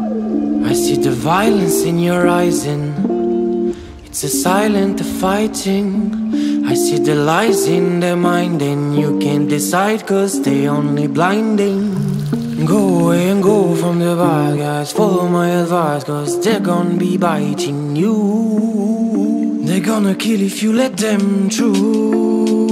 I see the violence in your eyes and it's a silent fighting. I see the lies in their mind and you can't decide cause they only blinding. Go away and go from the bad guys, follow my advice cause they're gonna be biting you. They're gonna kill if you let them through.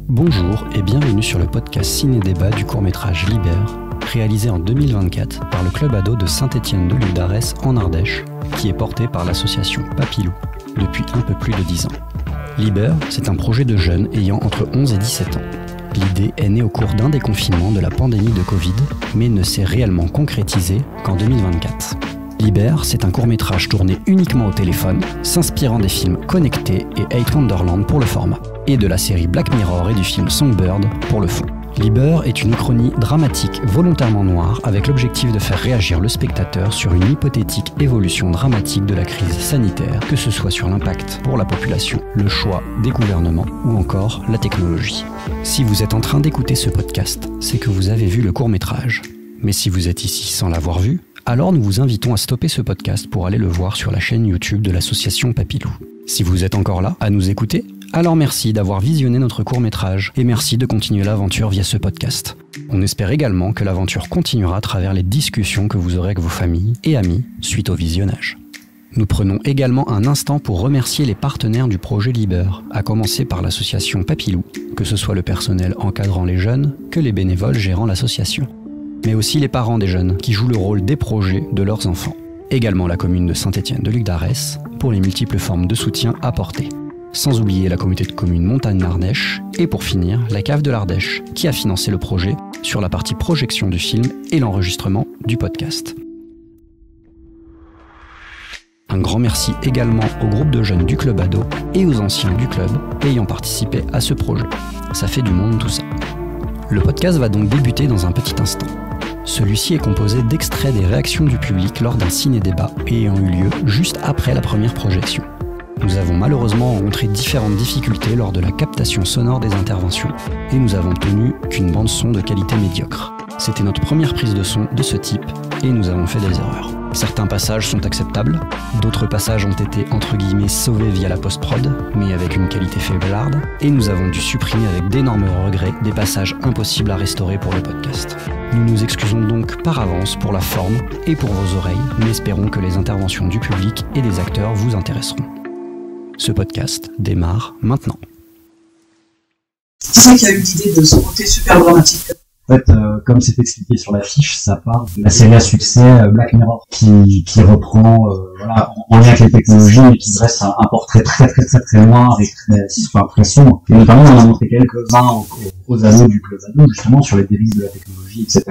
Bonjour et bienvenue sur le podcast Ciné-Débat du court-métrage Libère, réalisé en 2024 par le club ado de Saint-Étienne de l'Île-d'Arès en Ardèche, qui est porté par l'association Papilou depuis un peu plus de 10 ans. Libère, c'est un projet de jeunes ayant entre 11 et 17 ans. L'idée est née au cours d'un des confinements de la pandémie de Covid, mais ne s'est réellement concrétisée qu'en 2024. Libère, c'est un court-métrage tourné uniquement au téléphone, s'inspirant des films Connecté et Eight Wonderland pour le format, et de la série Black Mirror et du film Songbird pour le fond. Libère est une uchronie dramatique volontairement noire avec l'objectif de faire réagir le spectateur sur une hypothétique évolution dramatique de la crise sanitaire, que ce soit sur l'impact pour la population, le choix des gouvernements ou encore la technologie. Si vous êtes en train d'écouter ce podcast, c'est que vous avez vu le court-métrage. Mais si vous êtes ici sans l'avoir vu, alors nous vous invitons à stopper ce podcast pour aller le voir sur la chaîne YouTube de l'association Papilou. Si vous êtes encore là, à nous écouter, alors merci d'avoir visionné notre court-métrage et merci de continuer l'aventure via ce podcast. On espère également que l'aventure continuera à travers les discussions que vous aurez avec vos familles et amis suite au visionnage. Nous prenons également un instant pour remercier les partenaires du projet Libère, à commencer par l'association Papilou, que ce soit le personnel encadrant les jeunes que les bénévoles gérant l'association, mais aussi les parents des jeunes qui jouent le rôle des projets de leurs enfants. Également la commune de Saint-Étienne de l'Île-d'Arès pour les multiples formes de soutien apportées. Sans oublier la communauté de communes Montagne-Ardèche et pour finir, la cave de l'Ardèche qui a financé le projet sur la partie projection du film et l'enregistrement du podcast. Un grand merci également au groupe de jeunes du club ado et aux anciens du club ayant participé à ce projet. Ça fait du monde tout ça. Le podcast va donc débuter dans un petit instant. Celui-ci est composé d'extraits des réactions du public lors d'un ciné-débat ayant eu lieu juste après la première projection. Nous avons malheureusement rencontré différentes difficultés lors de la captation sonore des interventions et nous avons obtenu qu'une bande-son de qualité médiocre. C'était notre première prise de son de ce type et nous avons fait des erreurs. Certains passages sont acceptables, d'autres passages ont été entre guillemets sauvés via la post-prod, mais avec une qualité faiblarde, et nous avons dû supprimer avec d'énormes regrets des passages impossibles à restaurer pour le podcast. Nous nous excusons donc par avance pour la forme et pour vos oreilles, mais espérons que les interventions du public et des acteurs vous intéresseront. Ce podcast démarre maintenant. C'est ça qui a eu l'idée de ce côté super dramatique. En fait, comme c'est expliqué sur l'affiche, ça part de la série à succès Black Mirror, qui reprend, voilà, en lien avec les technologies, et qui dresse un portrait très noir et très sombre. Et notamment, on en a montré quelques-uns aux ados du club ado, justement, sur les dérives de la technologie, etc.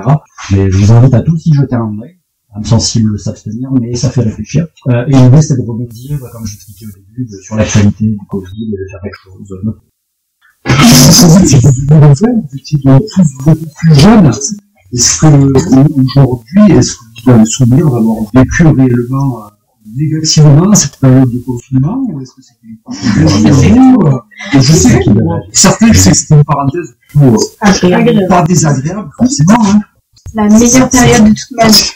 Mais je vous invite à tous y jeter un œil. Âme sensible s'abstenir, mais ça fait réfléchir. Et l'idée, c'est de rebondir, comme je l'expliquais au début, sur l'actualité du Covid, et de faire quelque chose. Vous étiez tous beaucoup plus jeunes. Est-ce que aujourd'hui, est-ce que vous avez le souvenir d'avoir vécu réellement négativement cette période de confinement, ou est-ce que c'était une parenthèse? Je sais que certains disaient que c'était une parenthèse plutôt pas désagréable, forcément. Hein. La meilleure période de toute ma vie.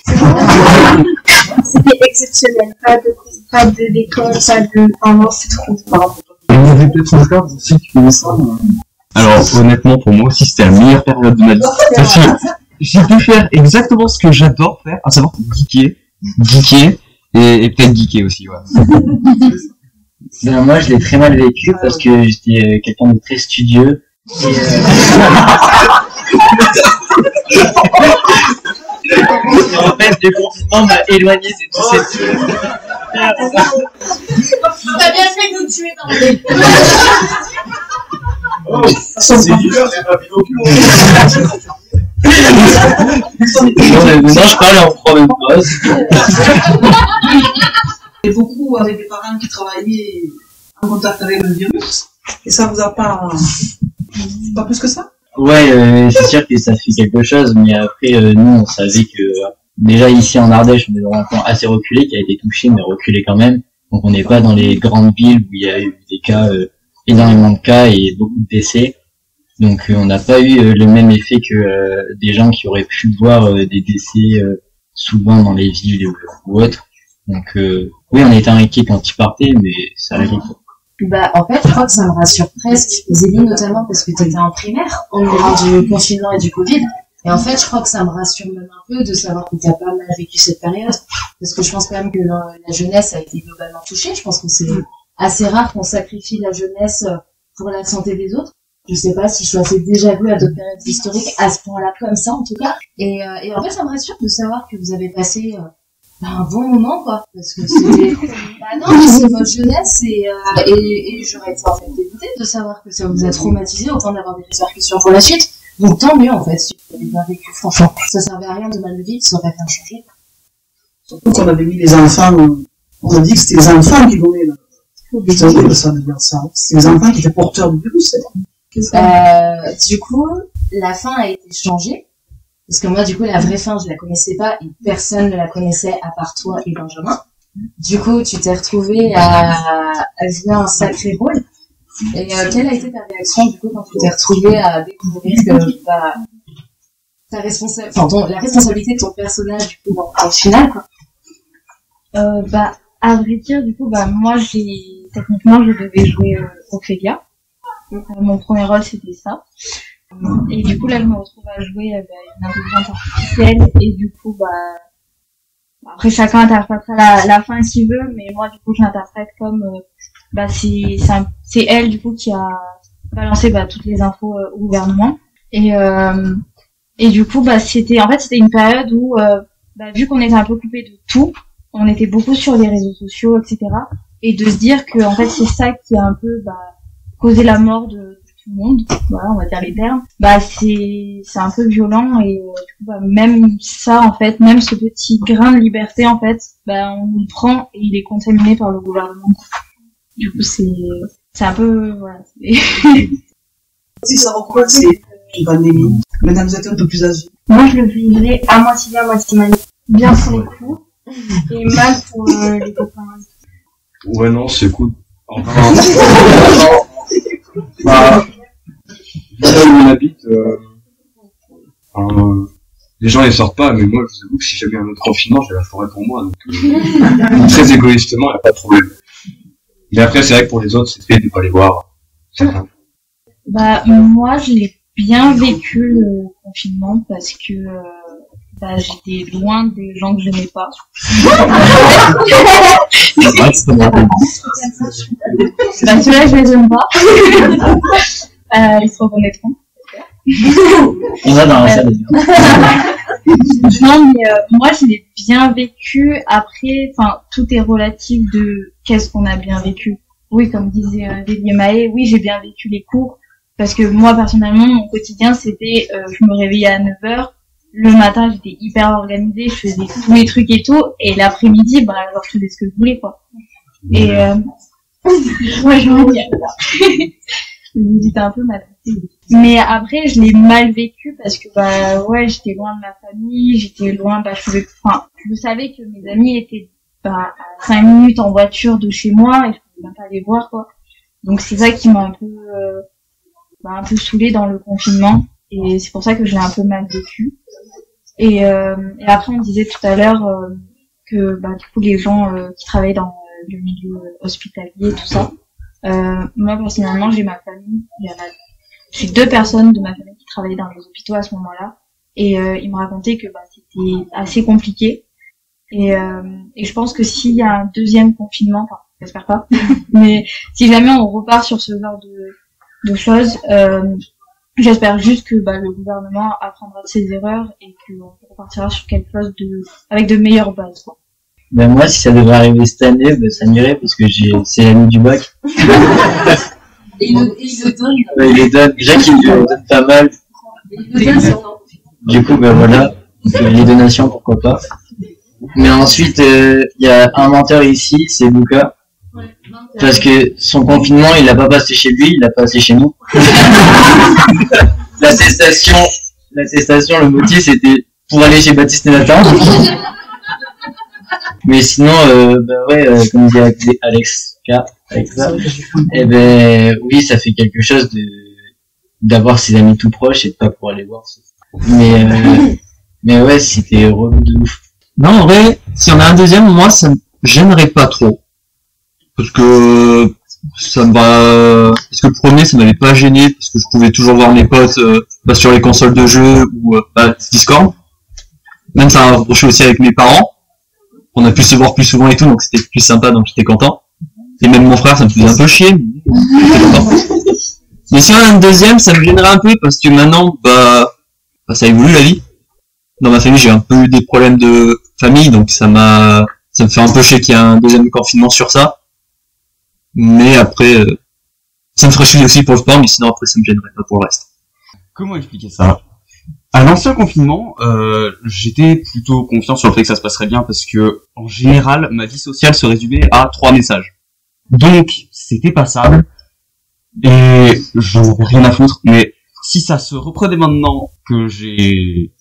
C'était exceptionnel. Pas de d'école, pas de... Vraiment, c'est trop marrant. Il y avait peut-être un cas aussi qui faisait ça. Alors, honnêtement, pour moi aussi, c'était la meilleure période de ma vie. Parce que j'ai pu faire exactement ce que j'adore faire, à savoir geeker, et peut-être geeker aussi, ouais. Ben, moi, je l'ai très mal vécu parce que j'étais quelqu'un de très studieux. Et en fait, le confinement m'a éloigné de tout cette... T'as bien fait de nous tuer dans le... Oh, c'est l'hiver, c'est pas Non, je parle en problème de base. Et beaucoup avec des parents qui travaillaient en contact avec le virus. Et ça vous a pas plus que ça? Ouais, c'est sûr que ça fait quelque chose, mais après, nous, on savait que déjà ici en Ardèche, on est dans un coin assez reculé, qui a été touché, mais reculé quand même. Donc on n'est pas dans les grandes villes où il y a eu des cas, énormément de cas et beaucoup de décès. Donc on n'a pas eu le même effet que des gens qui auraient pu voir des décès souvent dans les villes ou autres. Donc oui, on était inquiets quand ils partaient, mais ça allait. Bah, en fait, je crois que ça me rassure presque, Zélie notamment parce que t'étais en primaire au moment du confinement et du Covid. Et en fait, je crois que ça me rassure même un peu de savoir que t'as pas mal vécu cette période. Parce que je pense quand même que la jeunesse a été globalement touchée. Je pense que c'est assez rare qu'on sacrifie la jeunesse pour la santé des autres. Je sais pas si je l'ai déjà vu à d'autres périodes historiques à ce point-là comme ça, en tout cas. Et en fait, ça me rassure de savoir que vous avez passé un bon moment, quoi. Parce que c'était, bah non, mais c'est votre jeunesse et j'aurais été en fait dégoûtée de savoir que ça vous a traumatisé au point d'avoir des répercussions pour la suite. Donc tant mieux, en fait, si vous avez bien vécu, franchement. Ça servait à rien de mal le vivre, ça aurait rien changé. Surtout qu'on avait mis les enfants, on a dit que c'était les enfants qui donnaient ça veut dire ça. C'était les enfants qui étaient porteurs du virus, du coup, la fin a été changée. Parce que moi, du coup, la vraie fin, je la connaissais pas et personne ne la connaissait à part toi et Benjamin. Du coup, tu t'es retrouvé à jouer un sacré rôle. Et quelle a été ta réaction, du coup, quand tu t'es retrouvé à découvrir que la responsabilité de ton personnage, du coup, dans le final, quoi? À vrai dire, du coup, moi, techniquement, je devais jouer Ophélia. Mon premier rôle, c'était ça. Et du coup, là, je me retrouve à jouer une intelligence artificielle. Et du coup, après, chacun interprétera la fin qu'il veut, mais moi, du coup, je l'interprète comme c'est elle, du coup, qui a balancé toutes les infos au gouvernement. Et du coup, c'était une période où, vu qu'on était un peu coupé de tout, on était beaucoup sur les réseaux sociaux, etc. Et de se dire que, en fait, c'est ça qui a un peu causé la mort de tout le monde, voilà, on va dire les termes. C'est un peu violent et du coup, même ça, en fait, même ce petit grain de liberté, en fait, on nous le prend et il est contaminé par le gouvernement. Du coup, c'est un peu, voilà. Si ça recolle, c'est une pandémie. Maintenant, vous êtes un peu plus âgés. Moi, je le vivrais à moitié bien, moitié mal. Bien pour les coups et mal pour les copains. Ouais, non, c'est cool. Enfin, là où on habite, les gens ils sortent pas, mais moi, je vous avoue que si j'avais un autre confinement, j'ai la forêt pour moi, donc très égoïstement, il n'y a pas de problème. Mais après, c'est vrai que pour les autres, c'est fait de pas les voir. Certains. Moi, je l'ai bien vécu le confinement parce que j'étais loin des gens que j'aimais pas. Ceux-là, je les aime pas. Ils se reconnaîtront. On va dans la salle. Non, mais moi, je l'ai bien vécu. Après, tout est relatif de qu'est-ce qu'on a bien vécu. Oui, comme disait Zélie et Maë, oui, j'ai bien vécu les cours. Parce que moi, personnellement, mon quotidien, c'était, je me réveillais à 9h. Le matin, j'étais hyper organisée, je faisais tous les trucs et tout. Et l'après-midi, je faisais ce que je voulais, quoi. Et, ouais, je veux dire. J'étais un peu matrixée. Mais après, je l'ai mal vécu parce que, j'étais loin de ma famille, j'étais loin, je savais que mes amis étaient, à 5 minutes en voiture de chez moi et je pouvais même pas les voir, quoi. Donc c'est ça qui m'a un peu saoulée dans le confinement et c'est pour ça que je l'ai un peu mal vécu. Et après, on disait tout à l'heure, que, du coup, les gens, qui travaillent dans le milieu hospitalier, tout ça, moi, personnellement, j'ai ma famille, j'ai 2 personnes de ma famille qui travaillaient dans les hôpitaux à ce moment-là, et ils me racontaient que c'était assez compliqué. Et je pense que s'il y a un deuxième confinement, j'espère pas, mais si jamais on repart sur ce genre de choses, j'espère juste que le gouvernement apprendra de ses erreurs et qu'on repartira sur quelque chose avec de meilleures bases, quoi. Moi, si ça devait arriver cette année, ça m'irait parce que c'est l'année du bac. Et il le donne. Il le donne. Déjà qu'il le donne pas mal. Du coup, voilà. Les donations, pourquoi pas. Mais ensuite, il y a un menteur ici, c'est Luca. Parce que son confinement, il l'a pas passé chez lui, il l'a passé chez nous. L'attestation, le motif, c'était pour aller chez Baptiste et Nathan. Mais sinon, comme dit Alexa, oui, ça fait quelque chose d'avoir ses amis tout proches et de pas pouvoir les voir. Mais ouais, c'était relou de ouf. Non, en vrai, s'il y en a un deuxième, moi, ça me gênerait pas trop. Parce que ça me va, parce que le premier, ça m'avait pas gêné, parce que je pouvais toujours voir mes potes, sur les consoles de jeu ou, Discord. Même ça m'a rapproché aussi avec mes parents. On a pu se voir plus souvent et tout, donc c'était plus sympa, donc j'étais content. Et même mon frère, ça me faisait un peu chier, mais j'étais content. Mais s'il y en a un deuxième, ça me gênerait un peu, parce que maintenant, ça évolue la vie. Dans ma famille, j'ai un peu eu des problèmes de famille, donc ça me fait un peu chier qu'il y ait un deuxième confinement sur ça. Mais après, ça me ferait chier aussi pour le sport, mais sinon après ça me gênerait pas pour le reste. Comment expliquer ça? À l'ancien confinement, j'étais plutôt confiant sur le fait que ça se passerait bien parce que, en général, ma vie sociale se résumait à 3 messages. Donc, c'était passable, et j'en avais rien à foutre, mais si ça se reprenait maintenant que j'ai,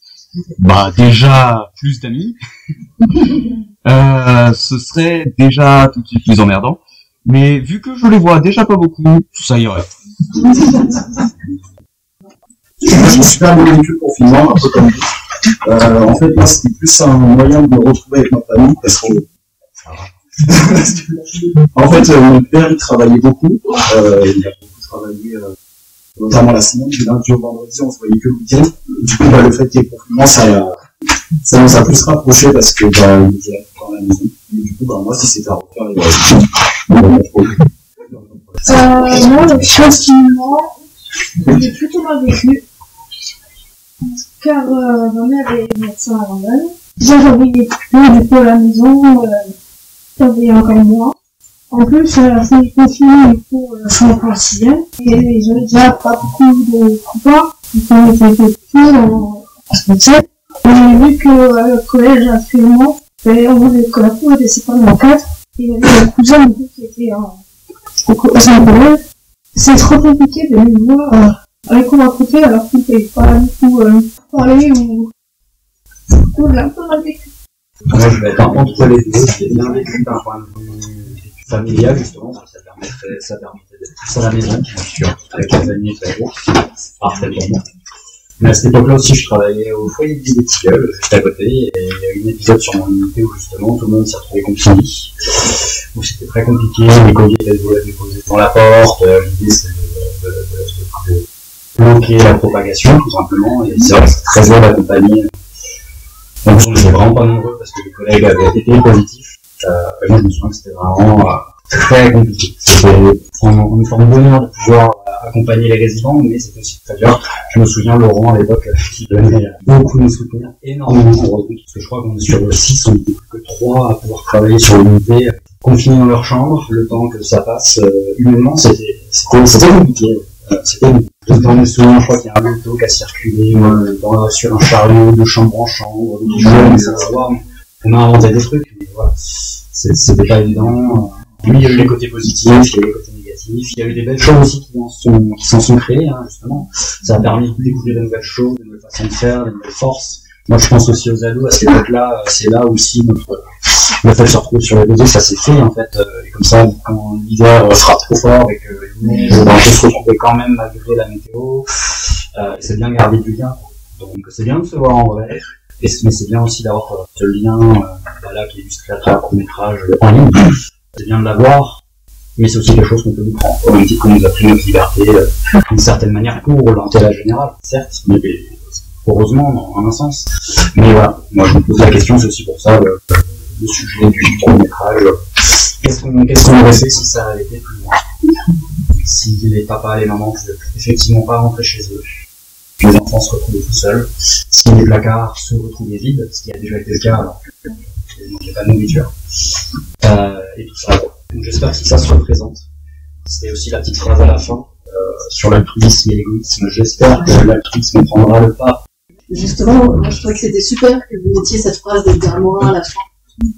déjà plus d'amis, ce serait déjà tout de suite plus emmerdant. Mais vu que je les vois déjà pas beaucoup, ça irait. J'ai super bien vécu le confinement, un peu comme vous. En fait, moi, c'était plus un moyen de me retrouver avec ma famille, parce que, en fait, mon père, il travaillait beaucoup, il a beaucoup travaillé, notamment la semaine, du lundi au vendredi, on se voyait que le week-end. Du coup, le fait qu'il y ait le confinement, ça nous a plus rapprochés parce que, il était dans la maison. Et du coup, moi, si c'était à refaire, Moi, le confinement, j'ai plutôt mal vécu. Car ma mère est médecin à Londres. Déjà, j'avais plus du coup à la maison, j'avais encore moi. En plus, à la fin du confinement, du coup, je suis encore en 6e. Et j'avais déjà pas beaucoup de copains. On était tout en sponsor. Et vu que le collège actuellement, on voulait que la cour était séparée en 4. Et il y avait un cousin qui était au collège. C'est trop compliqué de les voir avec on va côté alors qu'ils ne peuvent pas du tout parler ou... Du coup, j'ai un peu mal vécu. Moi, je vais être entre les deux. J'ai bien vécu d'un point de vue familial, justement. Ça permettait d'être plus à la maison, bien sûr, avec les amis et les autres. C'est parfait pour moi. Mais à cette époque-là aussi, je travaillais au foyer de vie des Tilleuls, juste à côté, et il y a eu un épisode sur mon unité où justement tout le monde s'est retrouvé confiné. Donc c'était très compliqué, les colliers étaient déposés devant la porte, l'idée c'était de bloquer la propagation, tout simplement, et c'est vrai que c'est très dur d'accompagner. Donc on n'était vraiment pas nombreux parce que les collègues avaient été positifs. Et moi je me souviens que c'était vraiment très compliqué. C'était une forme de bonheur de pouvoir accompagner les résidents, mais c'était aussi très dur. Je me souviens Laurent à l'époque qui donnait beaucoup de soutenir, énormément heureusement, parce que je crois qu'on est sur 6, on n'était plus que 3 à pouvoir travailler sur l'unité, confinés dans leur chambre, le temps que ça passe humainement, c'était compliqué. Dans mes souvenirs, je crois qu'il y a un manteau qui a circulé sur un chariot de chambre en chambre, des jeunes, etc. On a inventé des trucs, mais voilà, c'était pas évident. Oui, il y a eu les côtés positifs, il y a eu les côtés négatifs, il y a eu des belles choses aussi qui s'en sont créées, justement. Ça a permis de découvrir de nouvelles choses, de nouvelles façons de faire, de nouvelles forces. Moi, je pense aussi aux ados, à cette époque-là, c'est là aussi le fait de se retrouver sur les réseaux, ça s'est fait, en fait, et comme ça, quand l'hiver frappe trop fort et que il neige, on peut se retrouver quand même malgré la météo, c'est bien de garder du lien. Donc, c'est bien de se voir en vrai, mais c'est bien aussi d'avoir ce lien, là, qui est illustré à travers le court-métrage en ligne. C'est bien de l'avoir, mais c'est aussi quelque chose qu'on peut nous prendre. Au même titre qu'on nous a pris notre liberté, d'une certaine manière, pour l'intérêt général, certes, mais heureusement, en un sens. Mais voilà, moi je me pose la question, c'est aussi pour ça le sujet du court-métrage. Qu'est-ce qu'on aurait fait si ça avait été plus loin? Si les papas et les mamans pouvaient effectivement pas rentrer chez eux, les enfants se retrouvaient tout seuls, si les placards se retrouvaient vides, ce qui a déjà été le cas alors qu'il n'y manquait pas de nourriture, et tout ça. Donc j'espère que ça se représente. C'était aussi la petite phrase à la fin, sur l'altruisme et l'égoïsme. J'espère que l'altruisme prendra le pas. Justement, moi je trouvais que c'était super que vous mettiez cette phrase d'Edgar Morin à la fin.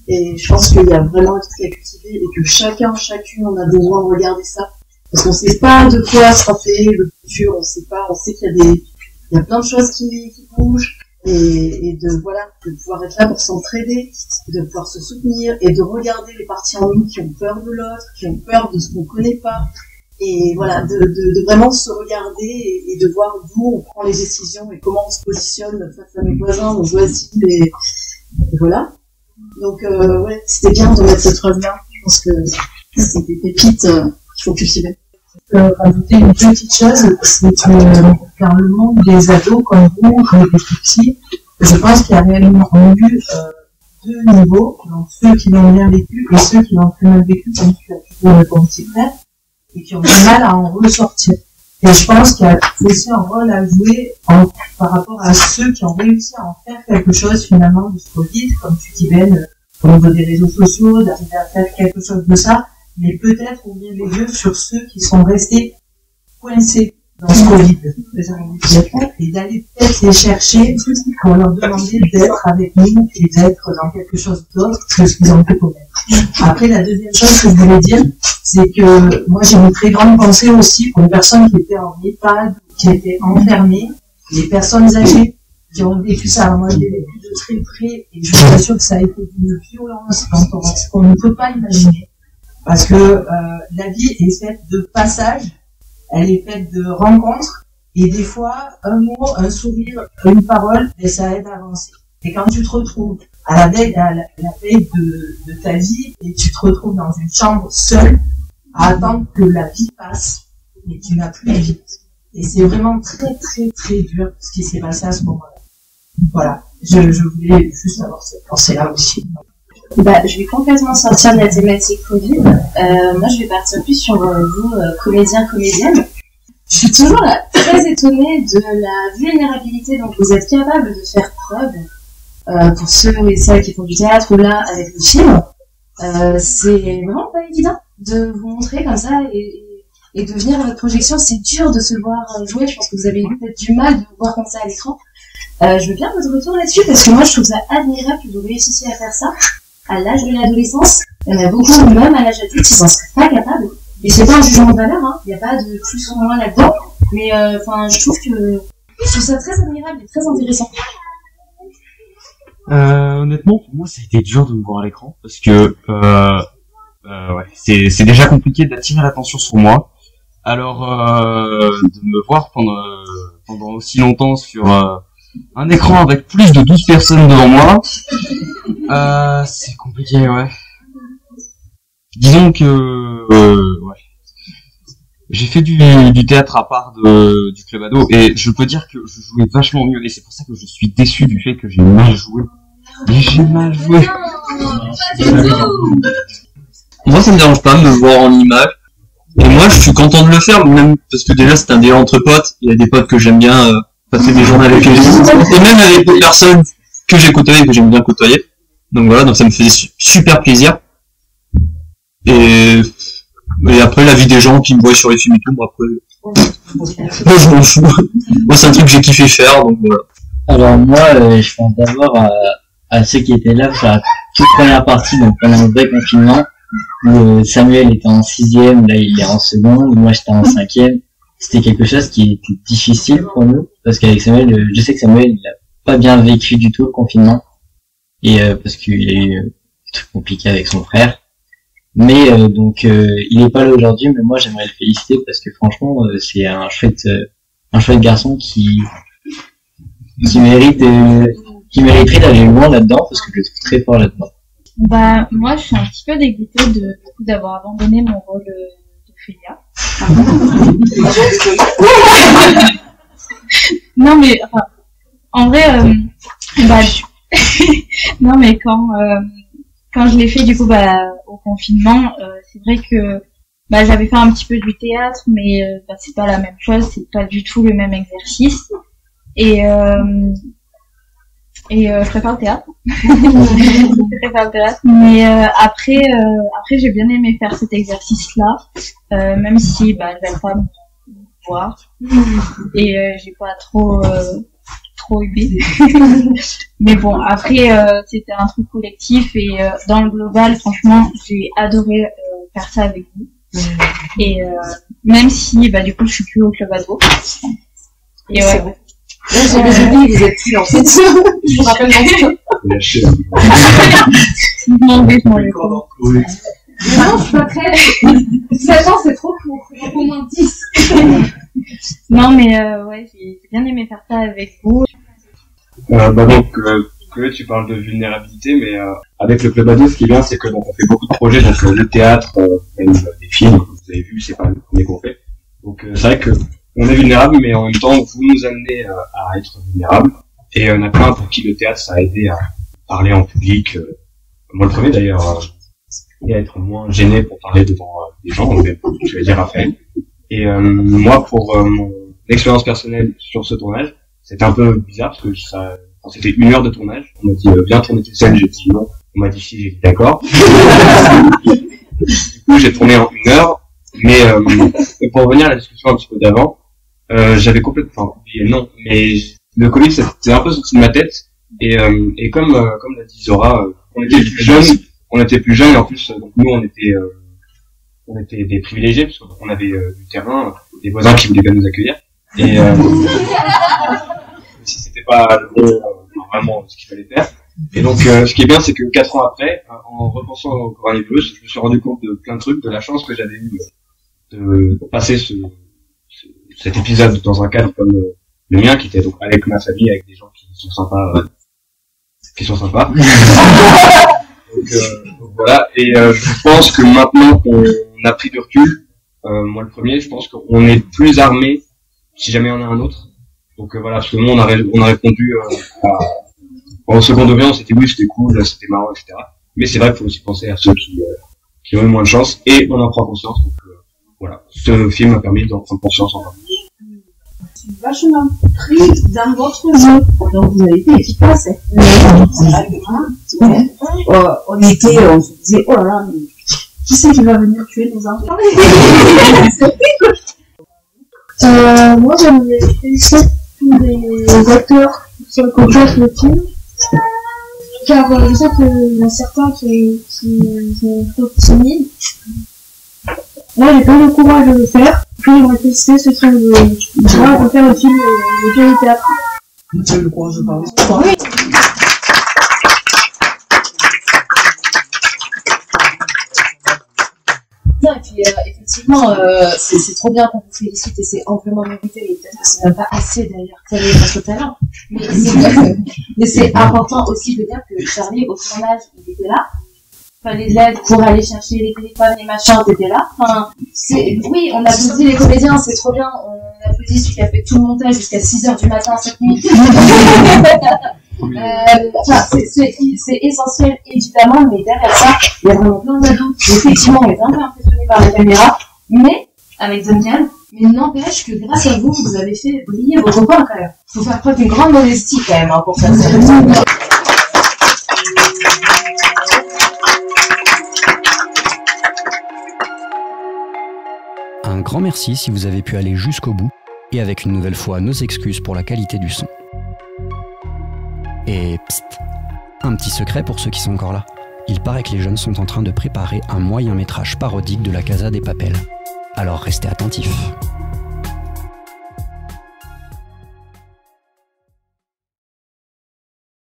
Et je pense qu'il y a vraiment un truc à cultiver et que chacune, on a besoin de regarder ça. Parce qu'on sait pas de quoi sera fait le futur, on sait qu'il y a plein de choses qui bougent. Et de pouvoir être là pour s'entraider, de pouvoir se soutenir et de regarder les parties en nous qui ont peur de l'autre, qui ont peur de ce qu'on connaît pas. Et voilà, de vraiment se regarder et de voir d'où on prend les décisions et comment on se positionne face à mes voisins, nos voisines, et voilà. Donc, ouais, c'était bien de mettre cette phrase-là. Je pense que c'est des pépites qu'il faut cultiver. Rajouter une petite chose, c'est que dans le monde des ados comme vous, des petits, je pense qu'il y a réellement eu deux niveaux, donc ceux qui l'ont bien vécu et ceux qui l'ont très mal vécu, comme tu as toujours ton petit frère, et qui ont du mal à en ressortir. Et je pense qu'il y a aussi un rôle à jouer par rapport à ceux qui ont réussi à en faire quelque chose finalement de ce Covid, comme tu dis Ben, au niveau des réseaux sociaux, d'arriver à faire quelque chose de ça, mais peut-être ouvrir les yeux sur ceux qui sont restés coincés dans ce Covid, et d'aller peut-être les chercher pour leur demander d'être avec nous et d'être dans quelque chose d'autre que ce qu'ils ont pu connaître. Après, la deuxième chose que je voulais dire, c'est que moi j'ai une très grande pensée aussi pour les personnes qui étaient en EHPAD, qui étaient enfermées, les personnes âgées qui ont vécu ça. Moi je l'ai vécu de très près et je vous assure que ça a été d'une violence qu'on ne peut pas imaginer. Parce que la vie est faite de passages, elle est faite de rencontres, et des fois, un mot, un sourire, une parole, et ça aide à avancer. Et quand tu te retrouves à la veille de ta vie, et tu te retrouves dans une chambre seule, à attendre que la vie passe, et tu n'as plus la vie. Et c'est vraiment très très très dur ce qui s'est passé à ce moment-là. Voilà, je voulais juste avoir cette pensée-là aussi. Bah, je vais complètement sortir de la thématique Covid. Moi, je vais partir plus sur vous, comédiens, comédiennes. Je suis toujours là, très étonnée de la vulnérabilité dont vous êtes capable de faire preuve pour ceux et celles qui font du théâtre ou là avec le film. C'est vraiment pas évident de vous montrer comme ça et de venir à votre projection. C'est dur de se voir jouer. Je pense que vous avez peut-être du mal de vous voir comme ça à l'écran. Je veux bien votre retour là-dessus parce que moi, je trouve ça admirable que vous réussissiez à faire ça à l'âge de l'adolescence. Il y en a beaucoup, même à l'âge adulte, ils n'en seraient pas capables. Et c'est pas un jugement de valeur, hein. Il n'y a pas de plus ou moins là-dedans. Mais je trouve ça très admirable et très intéressant. Honnêtement, pour moi, ça a été dur de me voir à l'écran parce que ouais, c'est déjà compliqué d'attirer l'attention sur moi. Alors de me voir pendant aussi longtemps sur un écran avec plus de 12 personnes devant moi, c'est compliqué, ouais. Disons que ouais, j'ai fait du théâtre à part du club ado et je peux dire que je jouais vachement mieux et c'est pour ça que je suis déçu du fait que j'ai mal joué. Mais j'ai mal joué. Moi, ça me dérange pas de me voir en image. Et moi, je suis content de le faire, même parce que déjà, c'est un délire entre potes. Il y a des potes que j'aime bien passer des journées avec eux. Et même avec des personnes que j'ai côtoyées et que j'aime bien côtoyer. Donc voilà, donc ça me faisait super plaisir. Et après, la vie des gens qui me voient sur les films et tout, moi, après, moi, je m'en fous. Moi, c'est un truc que j'ai kiffé faire, donc voilà. Alors moi, je pense d'abord à ceux qui étaient là sur la toute première partie, donc pendant le vrai confinement, où Samuel était en 6e, là il est en seconde, moi j'étais en 5e. C'était quelque chose qui était difficile pour nous, parce qu'avec Samuel, je sais que Samuel, il a pas bien vécu du tout le confinement, et parce qu'il y a eu des trucs compliqués avec son frère. Mais il est pas là aujourd'hui, mais moi j'aimerais le féliciter parce que franchement, c'est un chouette garçon qui mériterait d'aller loin là-dedans, parce que je le trouve très fort là-dedans. Bah, moi, je suis un petit peu dégoûtée d'avoir abandonné mon rôle d'Ophélia. Non, mais, enfin, en vrai, non, mais quand je l'ai fait, du coup, au confinement, c'est vrai que, j'avais fait un petit peu du théâtre, mais, c'est pas la même chose, c'est pas du tout le même exercice. Et je préfère le théâtre. Je préfère le théâtre. Mais après j'ai bien aimé faire cet exercice-là, même si je vais pas me voir et j'ai pas trop aimé. Mais bon, après c'était un truc collectif et dans le global, franchement, j'ai adoré faire ça avec vous. Et même si du coup je suis plus au club ado. Et ouais. Là, j'ai oublié, vous êtes plus en fait. Je vous rappelle dans ça. Non, je suis pas prête. 7 ans, c'est trop court. Il faut au moins 10. Non, mais ouais, j'ai bien aimé faire ça avec vous. Donc, tu parles de vulnérabilité, mais avec le Club Ado, ce qui est bien, c'est que donc on fait beaucoup de projets, donc le théâtre, même des films, comme vous avez vu, c'est pas le premier qu'on fait. Donc c'est vrai que on est vulnérable, mais en même temps, vous nous amenez à être vulnérable. Et il y en a plein pour qui le théâtre, ça a aidé à parler en public. Moi, le premier d'ailleurs, et à être moins gêné pour parler devant des gens, je vais dire Raphaël. Et moi, pour mon expérience personnelle sur ce tournage, c'était un peu bizarre parce que c'était 1 heure de tournage. On m'a dit viens tourner tes scènes, j'ai dit non. On m'a dit si, j'ai dit d'accord. Du coup, j'ai tourné en 1 heure. Mais pour revenir à la discussion un petit peu d'avant, j'avais complètement oublié non, mais le Covid c'était un peu sorti de ma tête et comme l'a dit Zora, on était plus jeunes et en plus donc nous on était des privilégiés parce qu'on avait du terrain, des voisins qui voulaient bien nous accueillir et si c'était pas vraiment ce qu'il fallait faire. Et donc ce qui est bien c'est que 4 ans après, en repensant au coronavirus, je me suis rendu compte de plein de trucs, de la chance que j'avais eu de passer cet épisode dans un cadre comme le mien, qui était donc avec ma famille, avec des gens qui sont sympas. donc voilà. Et je pense que maintenant qu'on a pris du recul, moi le premier, je pense qu'on est plus armé si jamais on a un autre. Donc voilà, parce que nous on a répondu au second degré, on s'était dit oui c'était cool, c'était marrant, etc. Mais c'est vrai qu'il faut aussi penser à ceux qui ont eu moins de chance et on en prend conscience. Donc voilà, ce film m'a permis d'en prendre conscience encore plus. Je suis vachement pris dans votre jeu. Donc vous avez été efficace. On se disait, oh là là, mais qui c'est qui va venir tuer nos enfants? Moi j'aimerais féliciter tous les acteurs qui ont composé le film. Car je sais qu'il y en a certains qui sont trop timides. Moi, j'ai pas le courage de le faire. Puis, j'aimerais féliciter ceux qui ont le courage de faire le film le film du théâtre. Tu as eu le courage de parler. Oui. Non, et puis effectivement, c'est trop bien qu'on vous félicite et c'est amplement mérité. Et peut-être que c'est même pas assez d'ailleurs que vous votre talent. Mais c'est important aussi de dire que Charlie, au tournage, il était là. Enfin, les aides pour aller chercher les téléphones, les machins, t'étais là. Enfin, oui, on applaudit les comédiens, c'est trop bien. On applaudit celui qui a fait tout le montage jusqu'à 6h du matin cette nuit. Enfin, c'est essentiel, évidemment, mais derrière ça, il y a vraiment plein d'ados qui, effectivement, ont été un peu impressionnés par la caméra, mais, avec Duncan, mais n'empêche que grâce à vous, vous avez fait briller vos copains, quand même. Faut faire preuve d'une grande modestie, quand même, hein, pour faire ça. Un grand merci si vous avez pu aller jusqu'au bout, et avec une nouvelle fois nos excuses pour la qualité du son. Et psst, un petit secret pour ceux qui sont encore là. Il paraît que les jeunes sont en train de préparer un moyen métrage parodique de la Casa des Papel. Alors restez attentifs.